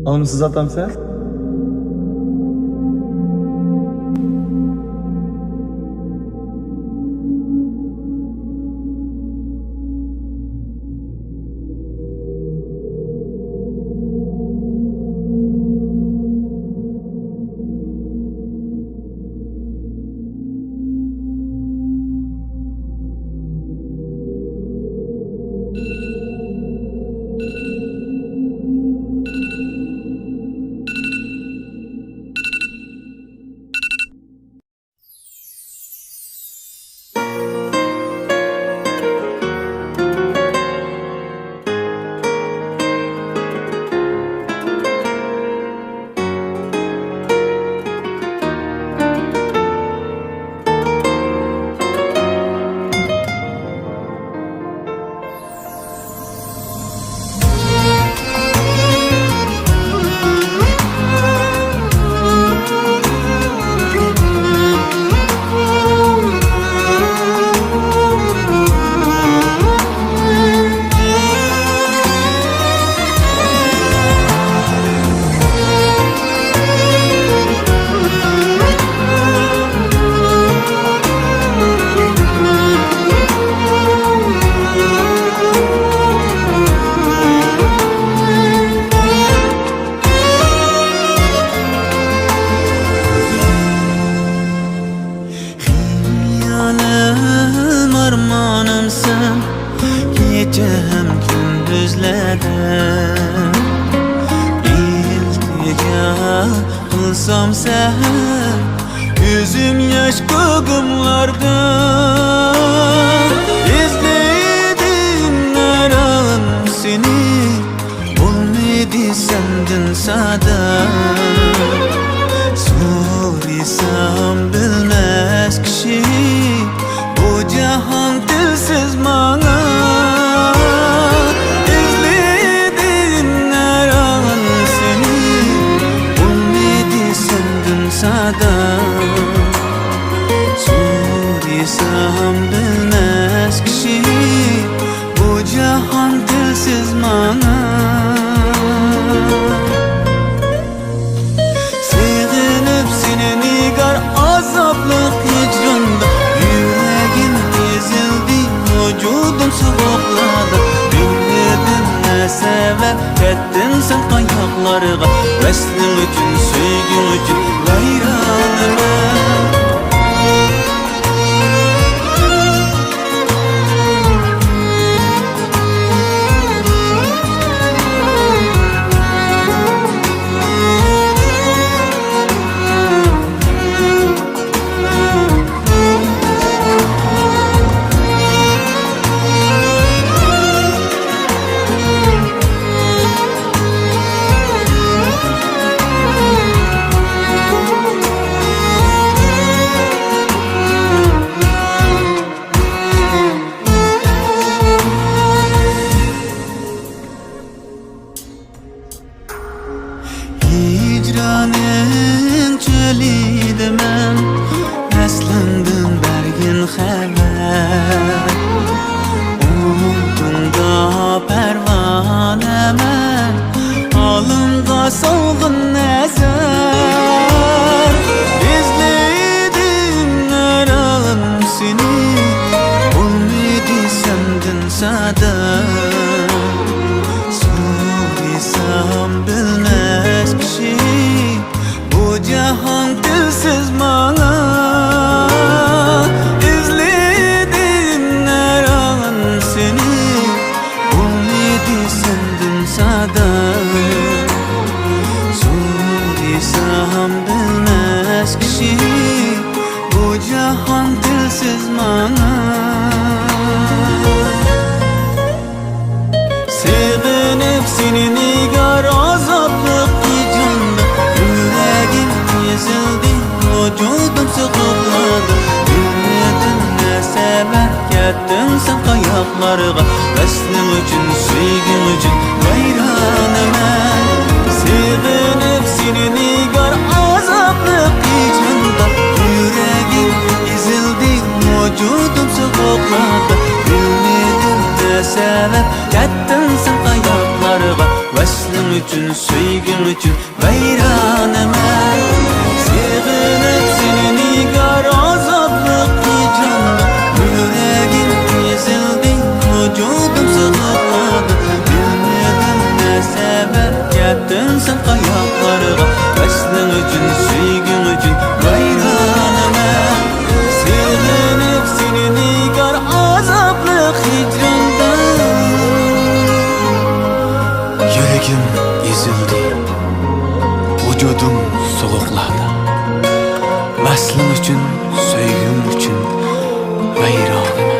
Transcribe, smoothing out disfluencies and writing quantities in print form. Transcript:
Alımsız atam sen? Armanımsın gecem gündüzlerde İltica kılsam seher yüzüm yaş kogumlarda İzledim her an seni olmadı sendin sada Sorsam bilmez kişi bu cihan dilsiz bana İzledim her an seni olmadı sendin sada Sorsam bilmez kişi bu cihan dilsiz bana Sevinip seni nigar azaplık hicranda Yüreğim ezildi vücudum soğukladı Bilmedim ne sebep ettin sen ayaklarıma Veslim için sevgim için gayranıma Hicranın çölüydüm ben Eslimden bergin haber Umudumda pervanemen Alımda solgun eser İzledim her an seni olmadı sendin sada Sorsam bilmez kişi bu cihan dilsiz bana İzledim her an seni olmadı sendin sada Sorsam bilmez kişi bu cihan dilsiz bana Sevinip seni nigar azaplık hicranda Yüreğim ezildi vücudum soğukladı Bilmedim ne sebep ettin sen ayaklarıma Veslim için sevgim için gayranıma Sevinip seni nigar azaplık hicranda Yüreğim ezildi vücudum soğukladı Bilmedim ne sebep ettin sen ayaklarıma Veslim üçün, söygün üçün vayronaman. Sevginip seni nigar azaplık hicranda, yüreğim ezildi, vücudum sığıkladı. Bilmedim ne sebep gittin sen kayaklarga, başlığın üçün, söygün üçün vayronaman. Sevginip seni nigar azaplık hicranda, yüreğim ezildi, vücudum soğukladı. Vaslım üçün, söygüm üçün vayronaman.